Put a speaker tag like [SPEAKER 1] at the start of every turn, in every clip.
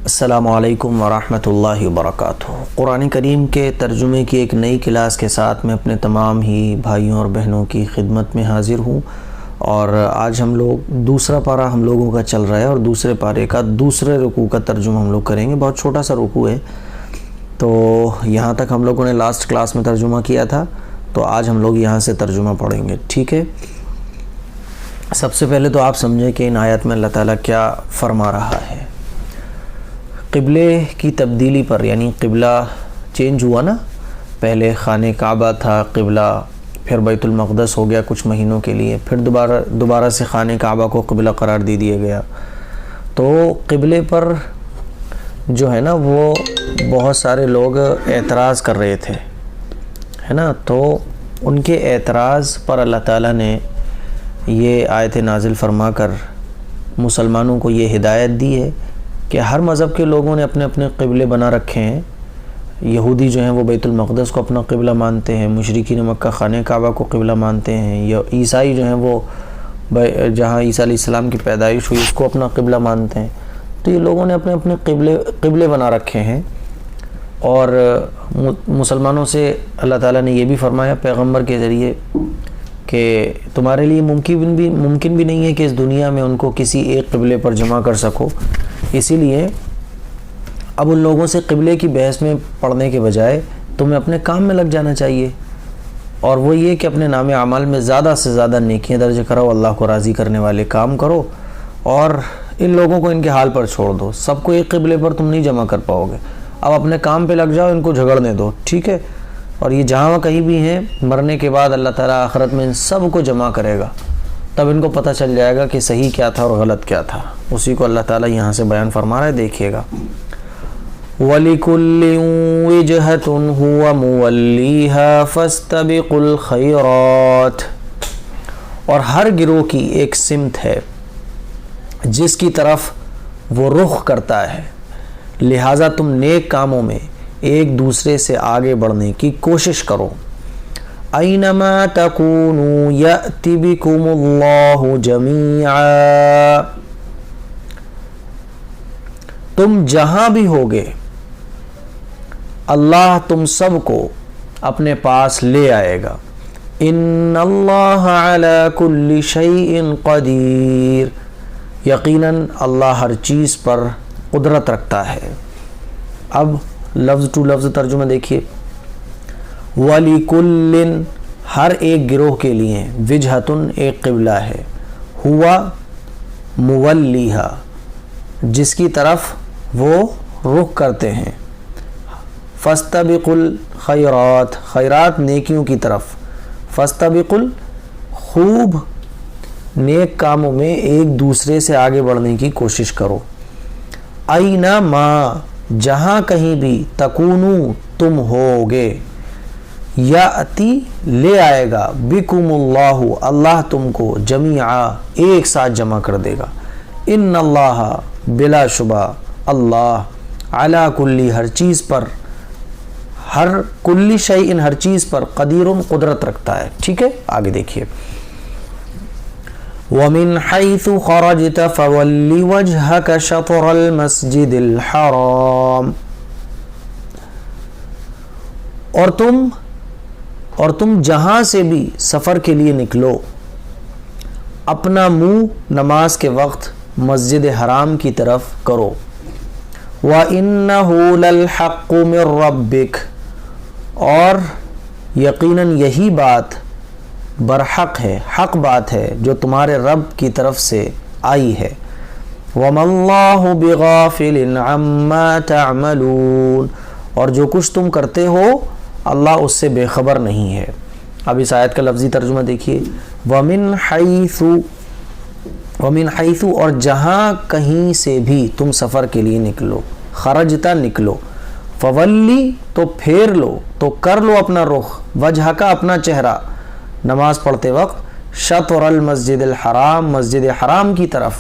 [SPEAKER 1] السلام علیکم ورحمۃ اللہ وبرکاتہ۔ قرآن کریم کے ترجمے کی ایک نئی کلاس کے ساتھ میں اپنے تمام ہی بھائیوں اور بہنوں کی خدمت میں حاضر ہوں، اور آج ہم لوگ دوسرا پارہ ہم لوگوں کا چل رہا ہے، اور دوسرے پارے کا دوسرے رکوع کا ترجمہ ہم لوگ کریں گے۔ بہت چھوٹا سا رکوع ہے، تو یہاں تک ہم لوگوں نے لاسٹ کلاس میں ترجمہ کیا تھا، تو آج ہم لوگ یہاں سے ترجمہ پڑھیں گے، ٹھیک ہے۔ سب سے پہلے تو آپ سمجھیں کہ ان آیات میں اللہ تعالیٰ کیا فرما رہا ہے۔ قبلے کی تبدیلی پر، یعنی قبلہ چینج ہوا نا، پہلے خانہ کعبہ تھا قبلہ، پھر بیت المقدس ہو گیا کچھ مہینوں کے لیے، پھر دوبارہ سے خانہ کعبہ کو قبلہ قرار دے دیا گیا۔ تو قبلے پر جو ہے نا وہ بہت سارے لوگ اعتراض کر رہے تھے، ہے نا، تو ان کے اعتراض پر اللہ تعالیٰ نے یہ آیت نازل فرما کر مسلمانوں کو یہ ہدایت دی ہے کہ ہر مذہب کے لوگوں نے اپنے اپنے قبلے بنا رکھے ہیں۔ یہودی جو ہیں وہ بیت المقدس کو اپنا قبلہ مانتے ہیں، مشرکین مکہ خانہ کعبہ کو قبلہ مانتے ہیں، یا عیسائی جو ہیں وہ جہاں عیسیٰ علیہ السلام کی پیدائش ہوئی اس کو اپنا قبلہ مانتے ہیں۔ تو یہ لوگوں نے اپنے اپنے قبلے بنا رکھے ہیں، اور مسلمانوں سے اللہ تعالیٰ نے یہ بھی فرمایا پیغمبر کے ذریعے کہ تمہارے لیے ممکن بھی نہیں ہے کہ اس دنیا میں ان کو کسی ایک قبلے پر جمع کر سکو۔ اسی لیے اب ان لوگوں سے قبلے کی بحث میں پڑھنے کے بجائے تمہیں اپنے کام میں لگ جانا چاہیے، اور وہ یہ کہ اپنے نام اعمال میں زیادہ سے زیادہ نیکیاں درج کرو، اللہ کو راضی کرنے والے کام کرو، اور ان لوگوں کو ان کے حال پر چھوڑ دو۔ سب کو ایک قبلے پر تم نہیں جمع کر پاؤ گے، اب اپنے کام پہ لگ جاؤ، ان کو جھگڑنے دو، ٹھیک ہے۔ اور یہ جہاں کہیں بھی ہیں، مرنے کے بعد اللہ تعالیٰ آخرت میں ان سب کو جمع کرے گا، تب ان کو پتہ چل جائے گا کہ صحیح کیا تھا اور غلط کیا تھا۔ اسی کو اللہ تعالیٰ یہاں سے بیان فرما رہا ہے، دیکھیے گا۔ وَلِكُلٍّ وِجْهَةٌ هُوَ مُوَلِّيهَا فَاسْتَبِقُوا الْخَيْرَاتِ، اور ہر گروہ کی ایک سمت ہے جس کی طرف وہ رخ کرتا ہے، لہٰذا تم نیک کاموں میں ایک دوسرے سے آگے بڑھنے کی کوشش کرو۔ اینما تکونوا یأتی بکم اللہ جمیعا، تم جہاں بھی ہوگے اللہ تم سب کو اپنے پاس لے آئے گا۔ ان اللہ علی کل شیء قدیر، یقیناً اللہ ہر چیز پر قدرت رکھتا ہے۔ اب لفظ ٹو لفظ ترجمہ دیکھیے۔ وَلِكُلٍّ، ہر ایک گروہ کے لیے، وجہتن ایک قبلہ ہے، ہوا مولیہا جس کی طرف وہ رخ کرتے ہیں، فاستبقوا الخیرات، خیرات نیکیوں کی طرف، فاستبقوا خوب نیک کاموں میں ایک دوسرے سے آگے بڑھنے کی کوشش کرو۔ اینما، جہاں کہیں بھی، تکونو تم ہوگے، یاتی لے آئے گا، بکم اللہ اللہ تم کو، جمیعا ایک ساتھ جمع کر دے گا۔ ان اللہ بلا شبہ اللہ، علی کلی ہر چیز پر، ہر کلی شیء ہر چیز پر، قدیر قدرت رکھتا ہے، ٹھیک ہے۔ آگے دیکھیے۔ وَمِنْ حَيْثُ خَرَجْتَ فَوَلِّ وَجْهَكَ شَطْرَ الْمَسْجِدِ الْحَرَامِ، اور تم جہاں سے بھی سفر کے لیے نکلو، اپنا منہ نماز کے وقت مسجد حرام کی طرف کرو۔ وَإِنَّهُ لَلْحَقُّ مِنْ رَبِّكَ، اور یقیناً یہی بات برحق ہے، حق بات ہے جو تمہارے رب کی طرف سے آئی ہے۔ وَمَا اللَّهُ بِغَافِلٍ عَمَّا تَعْمَلُونَ، اور جو کچھ تم کرتے ہو اللہ اس سے بے خبر نہیں ہے۔ اب اس آیت کا لفظی ترجمہ دیکھیے۔ وَمِنْ حَيْثُ، اور جہاں کہیں سے بھی تم سفر کے لیے نکلو، خرجتا نکلو، فولی تو پھیر لو، تو کر لو اپنا رخ، وجہ کا اپنا چہرہ نماز پڑھتے وقت، شطر المسجد الحرام مسجد حرام کی طرف،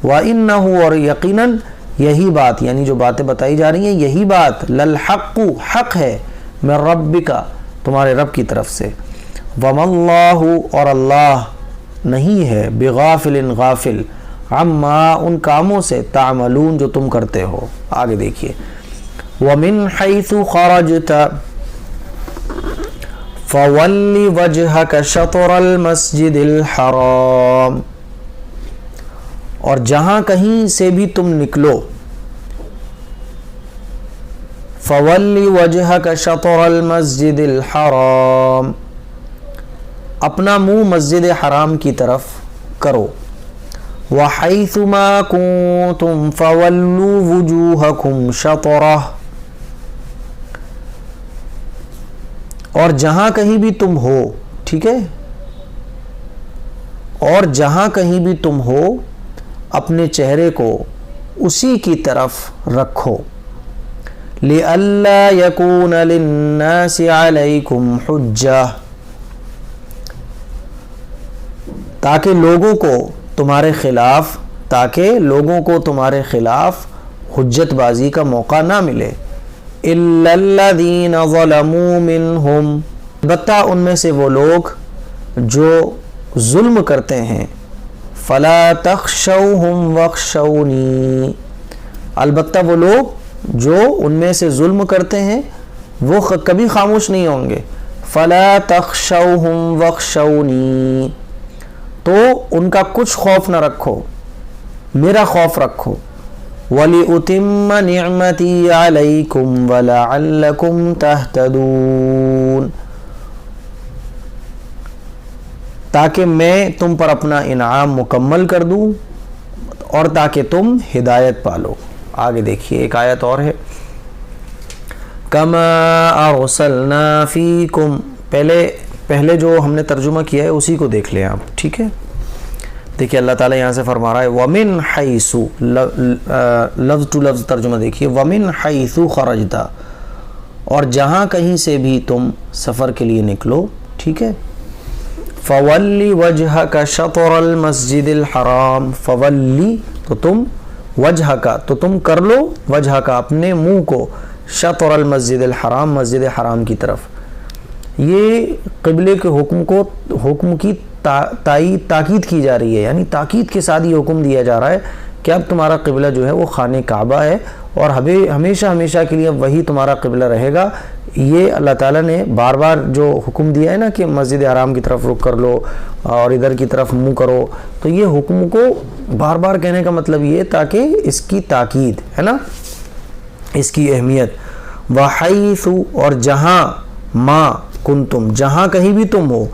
[SPEAKER 1] وَإِنَّهُ، اور یقیناً یہی بات، یعنی جو باتیں بتائی جا رہی ہیں یہی بات، للحق حق ہے، من ربک تمہارے رب کی طرف سے، وَمَا اللَّهُ، اور اللہ نہیں ہے، بغافل غافل، عما ان کاموں سے تعملون جو تم کرتے ہو. آگے دیکھیے وَمِنْ حَيْثُ خَرَجْتَ فَوَلِّ وَجْهَكَ شَطْرَ الْمَسْجِدِ الْحَرَامِ، اور جہاں کہیں سے بھی تم نکلو، فَوَلِّ وَجْهَكَ شَطْرَ الْمَسْجِدِ الْحَرَامِ، اپنا منہ مسجد حرام کی طرف کرو. وَحَيْثُ مَا كُنْتُمْ فَوَلُّوا وُجُوهَكُمْ شَطْرَهُ، اور جہاں کہیں بھی تم ہو، ٹھیک ہے، اور جہاں کہیں بھی تم ہو اپنے چہرے کو اسی کی طرف رکھو. لِأَلَّا يَكُونَ لِلنَّاسِ عَلَيْكُمْ حُجَّةٌ، تاکہ لوگوں کو تمہارے خلاف حجت بازی کا موقع نہ ملے. إِلَّا الَّذِينَ ظَلَمُوا مِنْهُمْ، البتہ ان میں سے وہ لوگ جو ظلم کرتے ہیں. فَلَا تَخْشَوْهُمْ وَاخْشَوْنِي، البتہ وہ لوگ جو ان میں سے ظلم کرتے ہیں وہ کبھی خاموش نہیں ہوں گے. فَلَا تَخْشَوْهُمْ وَاخْشَوْنِي، تو ان کا کچھ خوف نہ رکھو، میرا خوف رکھو. وَلِأُتِمَّ نِعْمَتِي عَلَيْكُمْ وَلَعَلَّكُمْ تَهْتَدُونَ، تاکہ میں تم پر اپنا انعام مکمل کر دوں اور تاکہ تم ہدایت پالو. آگے دیکھیے ایک آیت اور ہے، كَمَا أَرْسَلْنَا فِيكُمْ، پہلے جو ہم نے ترجمہ کیا ہے اسی کو دیکھ لیں آپ، ٹھیک ہے. دیکھیے اللہ تعالیٰ یہاں سے فرما رہا ہے وَمِنْ حَيْثُ، لفظ ٹو لفظ ترجمہ دیکھیے، وَمِنْ حَيْثُ خَرَجْتَ، اور جہاں کہیں سے بھی تم سفر کے لیے نکلو، ٹھیک ہے. فَوَلِّ وَجْهَكَ شَطْرَ الْمَسْجِدِ الْحَرَامِ، فَوَلِّ تو تم، وَجْهَكَ تو تم کر لو، وَجْهَكَ اپنے منہ کو، شطر المسجد الحرام مسجد حرام کی طرف. یہ قبلے کے حکم کی تاکید کی جا رہی ہے، یعنی تاکید کے ساتھ یہ حکم دیا جا رہا ہے کہ اب تمہارا قبلہ جو ہے وہ خانہ کعبہ ہے اور ہمیشہ کے لیے وہی تمہارا قبلہ رہے گا. یہ اللہ تعالیٰ نے بار بار جو حکم دیا ہے نا کہ مسجد حرام کی طرف رخ کر لو اور ادھر کی طرف منہ کرو، تو یہ حکم کو بار بار کہنے کا مطلب یہ تاکہ اس کی تاکید ہے نا، اس کی اہمیت. وَحَيْثُ اور جہاں، ما کنتم جہاں کہیں بھی تم ہو،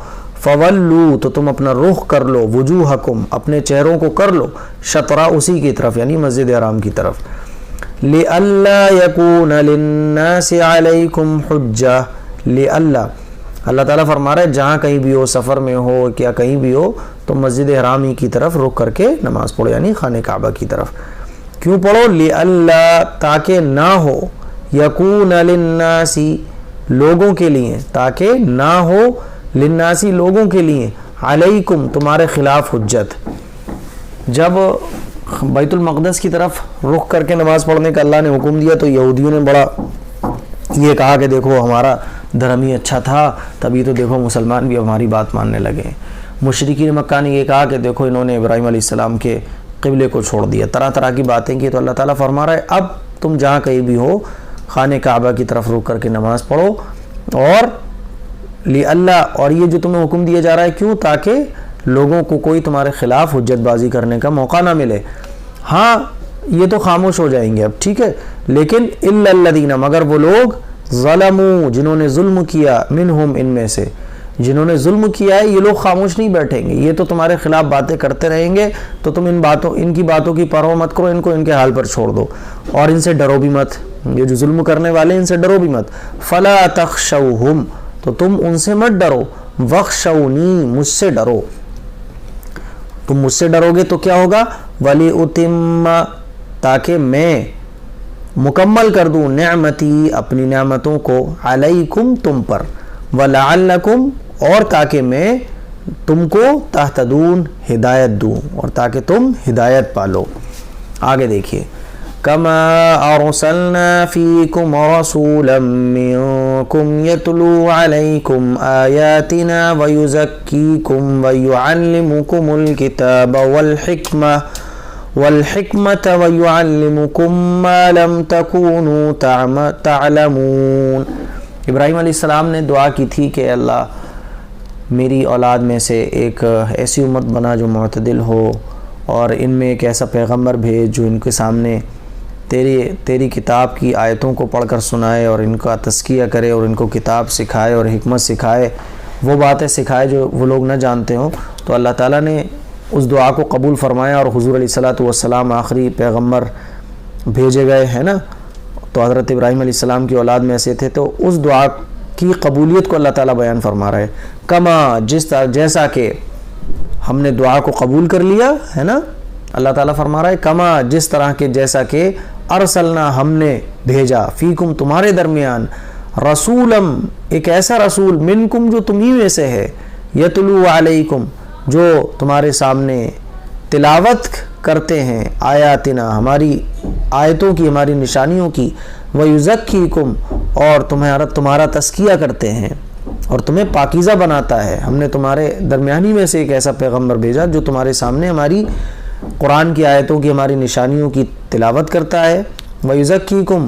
[SPEAKER 1] فَوَلُّوا تو تم اپنا رخ کر لو، وجوہکم اپنے چہروں کو کر لو، شطرا اسی کی طرف یعنی مسجد حرام کی طرف. لِأَلَّا يَكُونَ لِلنَّاسِ عَلَيْكُمْ حُجَّةٌ، لِأَلَّا اللہ تعالیٰ فرما رہا ہے جہاں کہیں بھی ہو، سفر میں ہو کیا کہیں بھی ہو، تو مسجد حرام ہی کی طرف رخ کر کے نماز پڑھو، یعنی خانہ کعبہ کی طرف. کیوں پڑھو؟ لِأَلَّا تاکہ نہ ہو، يَكُونَ لِلنَّاسِ لوگوں کے لیے، تاکہ نہ ہو للناسی لوگوں کے لیے، علیکم تمہارے خلاف حجت. جب بیت المقدس کی طرف رخ کر کے نماز پڑھنے کا اللہ نے حکم دیا تو یہودیوں نے بڑا یہ کہا کہ دیکھو ہمارا دھرم ہی اچھا تھا، تبھی تو دیکھو مسلمان بھی ہماری بات ماننے لگے. مشرکین مکہ نے یہ کہا کہ دیکھو انہوں نے ابراہیم علیہ السلام کے قبلے کو چھوڑ دیا، طرح کی باتیں کی. تو اللہ تعالیٰ فرما رہا ہے اب تم جہاں کہیں بھی ہو خانہ کعبہ کی طرف رخ کر کے نماز پڑھو. اور اللہ اور یہ جو تمہیں حکم دیا جا رہا ہے کیوں؟ تاکہ لوگوں کو کوئی تمہارے خلاف حجت بازی کرنے کا موقع نہ ملے. ہاں یہ تو خاموش ہو جائیں گے اب، ٹھیک ہے، لیکن الا الذین مگر وہ لوگ ظلموا جنہوں نے ظلم کیا، منہم ان میں سے جنہوں نے ظلم کیا ہے، یہ لوگ خاموش نہیں بیٹھیں گے، یہ تو تمہارے خلاف باتیں کرتے رہیں گے. تو تم ان کی باتوں کی پرواہ مت کرو، ان کو ان کے حال پر چھوڑ دو اور ان سے ڈرو بھی مت. یہ جو ظلم کرنے والے ان سے ڈرو بھی مت. فلا تخشوہم تو تم ان سے مت ڈرو، وخشونی مجھ سے ڈرو. تم مجھ سے ڈرو گے تو کیا ہوگا؟ وَلِأُتِمَّ تاکہ میں مکمل کر دوں نعمتی اپنی نعمتوں کو، علیکم تم پر، وَلَعَلَّكُمْ اور تاکہ میں تم کو تہتدون ہدایت دوں اور تاکہ تم ہدایت پالو. آگے دیکھیے كَمَا أَرْسَلْنَا فِيكُمْ رَسُولًا مِّنكُمْ يَتْلُو عَلَيْكُمْ آيَاتِنَا وَيُزَكِّيكُمْ وَيُعَلِّمُكُمُ الْكِتَابَ وَالْحِكْمَةَ والحکمت ویعلمکم ما لم تکونوا تعلمون۔ ابراہیم علیہ السلام نے دعا کی تھی کہ اللہ میری اولاد میں سے ایک ایسی امت بنا جو معتدل ہو، اور ان میں ایک ایسا پیغمبر بھیج جو ان کے سامنے تیری کتاب کی آیتوں کو پڑھ کر سنائے اور ان کا تزکیہ کرے اور ان کو کتاب سکھائے اور حکمت سکھائے، وہ باتیں سکھائے جو وہ لوگ نہ جانتے ہوں۔ تو اللہ تعالیٰ نے اس دعا کو قبول فرمایا، اور حضور علیہ السلام آخری پیغمبر بھیجے گئے ہیں نا، تو حضرت ابراہیم علیہ السلام کی اولاد میں سے تھے، تو اس دعا کی قبولیت کو اللہ تعالیٰ بیان فرما رہے ہیں، کما جیسا کہ ہم نے دعا کو قبول کر لیا ہے نا، اللہ تعالیٰ فرما رہا ہے کما جس طرح کے جیسا کہ ارسلنا ہم نے بھیجا فیکم تمہارے درمیان رسولم ایک ایسا رسول منکم جو تمہیں میں سے ہے، یتلو علیکم جو تمہارے سامنے تلاوت کرتے ہیں آیاتنا ہماری آیتوں کی ہماری نشانیوں کی، ویزکیکم اور تمہارا تزکیہ کرتے ہیں اور تمہیں پاکیزہ بناتا ہے۔ ہم نے تمہارے درمیانی میں سے ایک ایسا پیغمبر بھیجا جو تمہارے سامنے ہماری قرآن کی آیتوں کی ہماری نشانیوں کی تلاوت کرتا ہے، ویزکیکم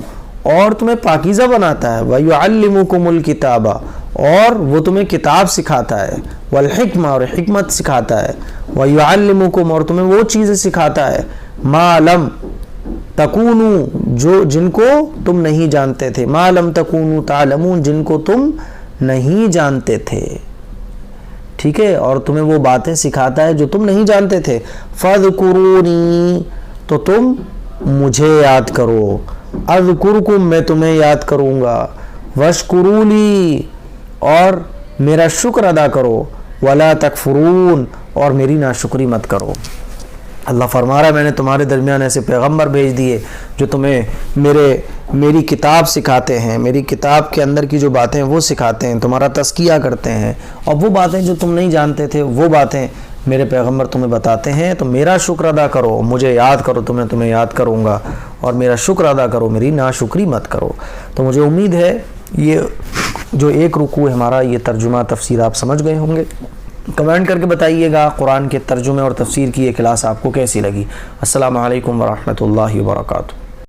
[SPEAKER 1] اور تمہیں پاکیزہ بناتا ہے، ویعلمکم الکتاب اور وہ تمہیں کتاب سکھاتا ہے، والحکمہ اور حکمت سکھاتا ہے، ویعلمکم اور تمہیں وہ چیزیں سکھاتا ہے، ما لم تکونوا جن کو تم نہیں جانتے تھے، ما لم تکونوا تعلمون جن کو تم نہیں جانتے تھے، ٹھیک ہے، اور تمہیں وہ باتیں سکھاتا ہے جو تم نہیں جانتے تھے، فاذکرونی تو تم مجھے یاد کرو، اذکرکم میں تمہیں یاد کروں گا، واشکروا لی اور میرا شکر ادا کرو، ولا تکفرون اور میری ناشکری مت کرو۔ اللہ فرما رہا ہے میں نے تمہارے درمیان ایسے پیغمبر بھیج دیے جو تمہیں میری کتاب سکھاتے ہیں، میری کتاب کے اندر کی جو باتیں وہ سکھاتے ہیں، تمہارا تزکیہ کرتے ہیں، اور وہ باتیں جو تم نہیں جانتے تھے وہ باتیں میرے پیغمبر تمہیں بتاتے ہیں، تو میرا شکر ادا کرو، مجھے یاد کرو، تمہیں یاد کروں گا، اور میرا شکر ادا کرو، میری ناشکری مت کرو۔ تو مجھے امید ہے یہ جو ایک رکوع ہے ہمارا، یہ ترجمہ تفسیر آپ سمجھ گئے ہوں گے۔ کمنٹ کر کے بتائیے گا قرآن کے ترجمے اور تفسیر کی یہ کلاس آپ کو کیسی لگی۔ السلام علیکم ورحمۃ اللہ وبرکاتہ۔